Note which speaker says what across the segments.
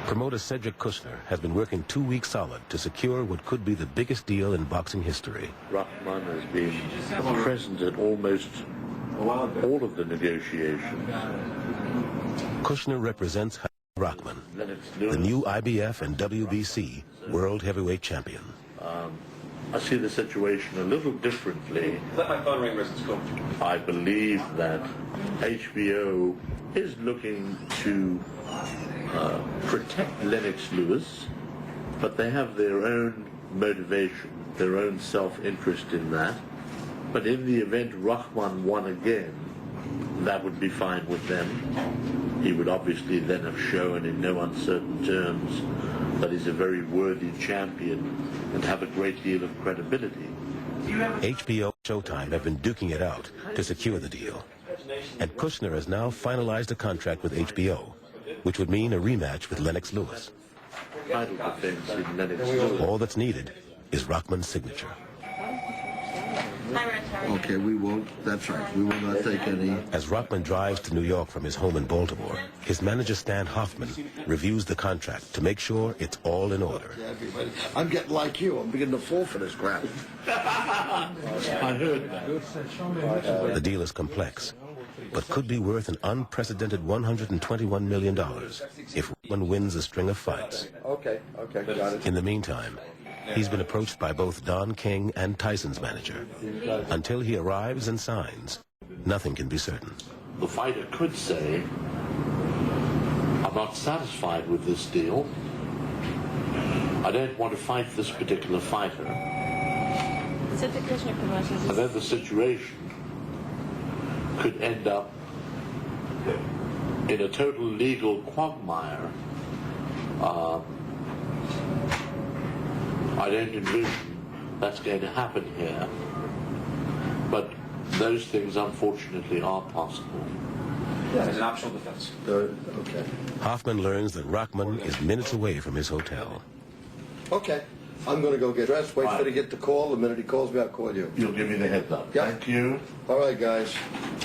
Speaker 1: Promoter Cedric Kushner has been working 2 weeks solid to secure what could be the biggest deal in boxing history.
Speaker 2: Rahman has been present at almost all of the negotiations.
Speaker 1: Kushner represents Rahman, the new IBF and WBC World Heavyweight Champion.
Speaker 2: I see the situation a little differently.
Speaker 3: Let my phone ring, Mrs.
Speaker 2: I believe that HBO is looking to protect Lennox Lewis, but they have their own motivation, their own self-interest in that. But in the event Rahman won again, that would be fine with them. He would obviously then have shown in no uncertain terms that he's a very worthy champion and have a great deal of credibility.
Speaker 1: HBO and Showtime have been duking it out to secure the deal. And Kushner has now finalized a contract with HBO, which would mean a rematch with Lennox Lewis.
Speaker 2: Title defense in Lennox Lewis.
Speaker 1: All that's needed is Rahman's signature.
Speaker 4: Okay, we won't, that's right, we will not take any.
Speaker 1: As Rahman drives to New York from his home in Baltimore, his manager Stan Hoffman reviews the contract to make sure it's all in order.
Speaker 4: I'm getting like you, I'm beginning to fall for this crap.
Speaker 2: I heard that.
Speaker 1: The deal is complex, but could be worth an unprecedented $121 million if Rahman wins a string of fights.
Speaker 4: Okay, got it.
Speaker 1: In the meantime, he's been approached by both Don King and Tyson's manager. Until he arrives and signs, nothing can be certain.
Speaker 2: The fighter could say, I'm not satisfied with this deal. I don't want to fight this particular fighter. And then the situation could end up in a total legal quagmire. I don't envision that's going to happen here, but those things unfortunately are possible.
Speaker 3: It's an optional defense.
Speaker 4: Okay.
Speaker 1: Hoffman learns that Rahman is minutes away from his hotel.
Speaker 4: Okay, I'm going to go get dressed, wait for him to get the call. The minute he calls me, I'll call you.
Speaker 2: You'll give me the heads up.
Speaker 4: Yeah.
Speaker 2: Thank you.
Speaker 4: All right, guys.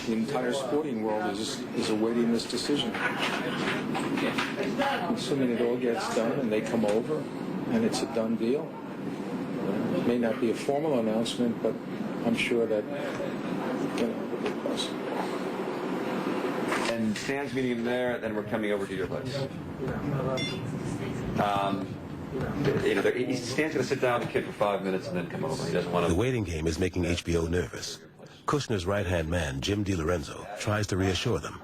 Speaker 5: The entire sporting world is awaiting this decision. Assuming it all gets done and they come over and it's a done deal. It may not be a formal announcement, but I'm sure that, you know, it'll be possible.
Speaker 3: And Stan's meeting him there, then we're coming over to your place. Stan's going to sit down with the kid for 5 minutes and then come over. He doesn't want to.
Speaker 1: The waiting game is making HBO nervous. Kushner's right-hand man, Jim DiLorenzo, tries to reassure them.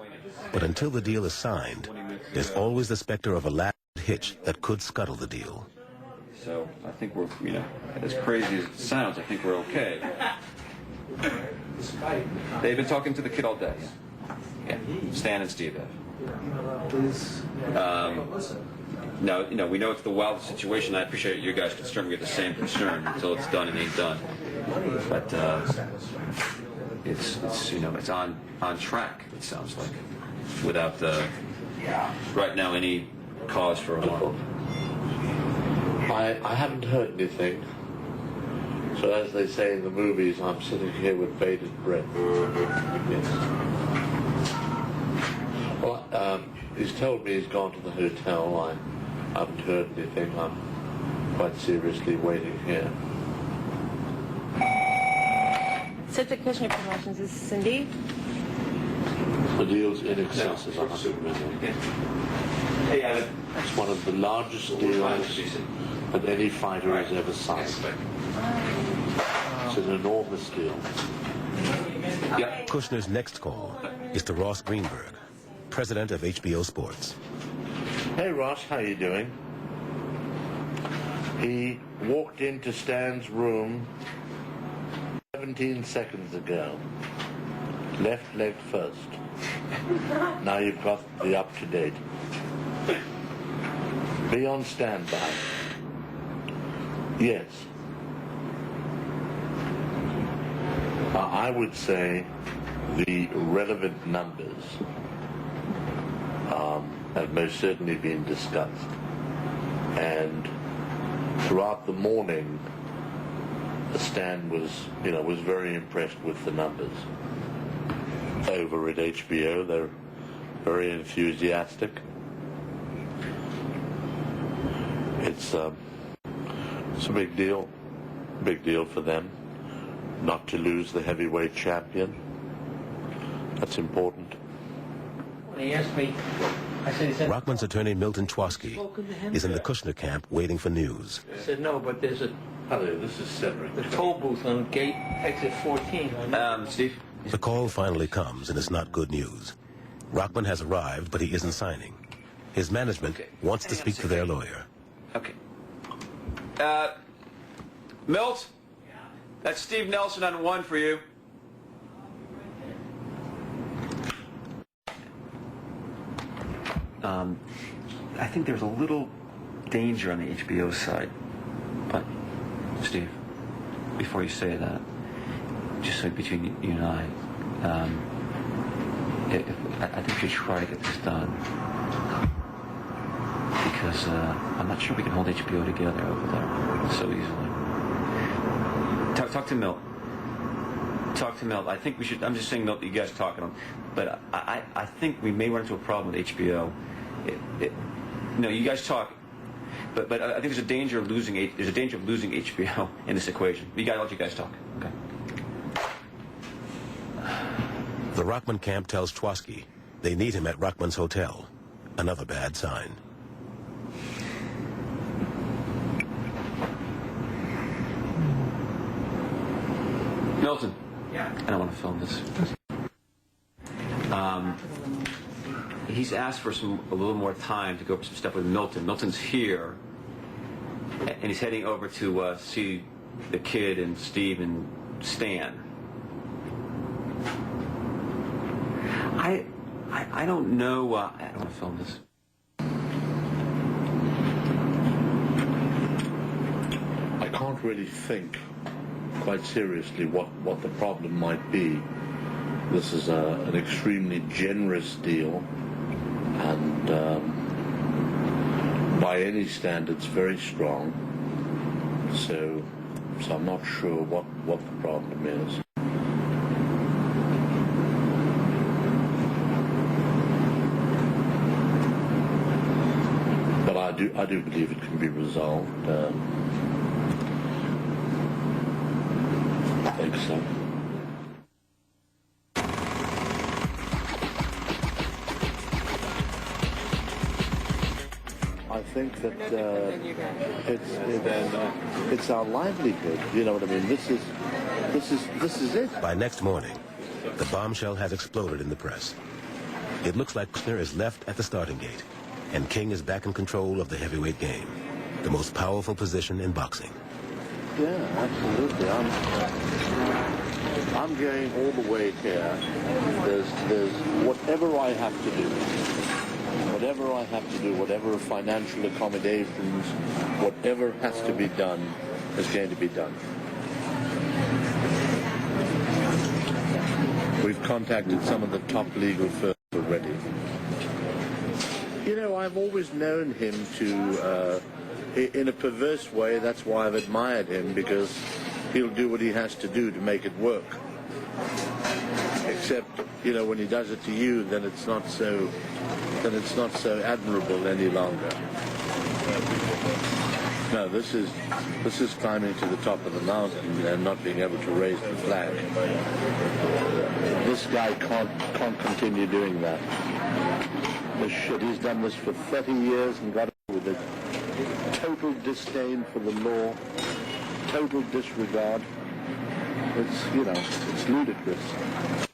Speaker 1: But until the deal is signed, there's always the specter of a last hitch that could scuttle the deal.
Speaker 3: So I think we're, as crazy as it sounds, I think we're okay. They've been talking to the kid all day. Yeah, Stan and Steve have. No, we know it's the wildest situation. I appreciate you guys' concern. We have the same concern until it's done and ain't done. But it's on track. It sounds like, without right now any cause for alarm.
Speaker 2: I haven't heard anything. So as they say in the movies, I'm sitting here with bated breath. Yes. Well, he's told me he's gone to the hotel. I haven't heard anything. I'm quite seriously waiting here.
Speaker 6: Cedric Kushner Promotions, this is Cindy.
Speaker 2: The deal's in excess of $100 million.
Speaker 3: Hey, Adam.
Speaker 2: It's one of the largest deals that any fighter has ever signed. It's an enormous deal.
Speaker 1: Yep. Kushner's next call is to Ross Greenberg, president of HBO Sports.
Speaker 2: Hey Ross, how you doing? He walked into Stan's room 17 seconds ago. Left leg first. Now you've got the up-to-date. Be on standby. Yes. I would say the relevant numbers have most certainly been discussed. And throughout the morning, Stan was very impressed with the numbers. Over at HBO, they're very enthusiastic. it's a big deal. Big deal for them not to lose the heavyweight champion. That's important.
Speaker 7: He asked me, I said, he said,
Speaker 1: Rockman's attorney Milton Chwaski is in the Kushner camp waiting for news.
Speaker 7: I said, no, but there's a
Speaker 2: Hello, this is Cedric.
Speaker 7: the toll booth on gate exit 14.
Speaker 3: Steve?
Speaker 1: The call finally comes, and it's not good news. Rockman has arrived, but he isn't signing. His management wants to speak to their lawyer.
Speaker 3: Okay. Milt? That's Steve Nelson on 1 for you. I think there's a little danger on the HBO side. But, Steve, before you say that, just so between you and I think we should try to get this done. Because I'm not sure we can hold HBO together over there so easily. Talk to Milt. Talk to Milt. I think we should. I'm just saying, Milt, you guys talk to him. But I think we may run into a problem with HBO. No, you guys talk. But I think there's a danger of losing HBO in this equation. I'll let you guys talk. Okay.
Speaker 1: The Rockman camp tells Chwaski they need him at Rockman's hotel. Another bad sign.
Speaker 3: Milton. Yeah. I don't want to film this. He's asked for a little more time to go over some stuff with Milton. Milton's here, and he's heading over to see the kid and Steve and Stan. I don't know. I don't want to film this.
Speaker 2: I can't really think quite seriously what the problem might be. This is an extremely generous deal, and by any standards very strong. So I'm not sure what the problem is. But I do believe it can be resolved. I think so. I think that it's our livelihood. You know what I mean? This is it.
Speaker 1: By next morning, the bombshell has exploded in the press. It looks like Kushner is left at the starting gate, and King is back in control of the heavyweight game, the most powerful position in boxing.
Speaker 2: Yeah, absolutely. I'm going all the way here. There's whatever I have to do. Whatever financial accommodations, whatever has to be done is going to be done. We've contacted some of the top legal firms already. You know, I've always known him to, in a perverse way, that's why I've admired him, because he'll do what he has to do to make it work. Except, you know, when he does it to you, then it's not so admirable any longer. No, this is climbing to the top of the mountain and not being able to raise the flag. This guy can't continue doing that. This shit, he's done this for 30 years and got away with it. Total disdain for the law, total disregard. It's, you know, it's ludicrous.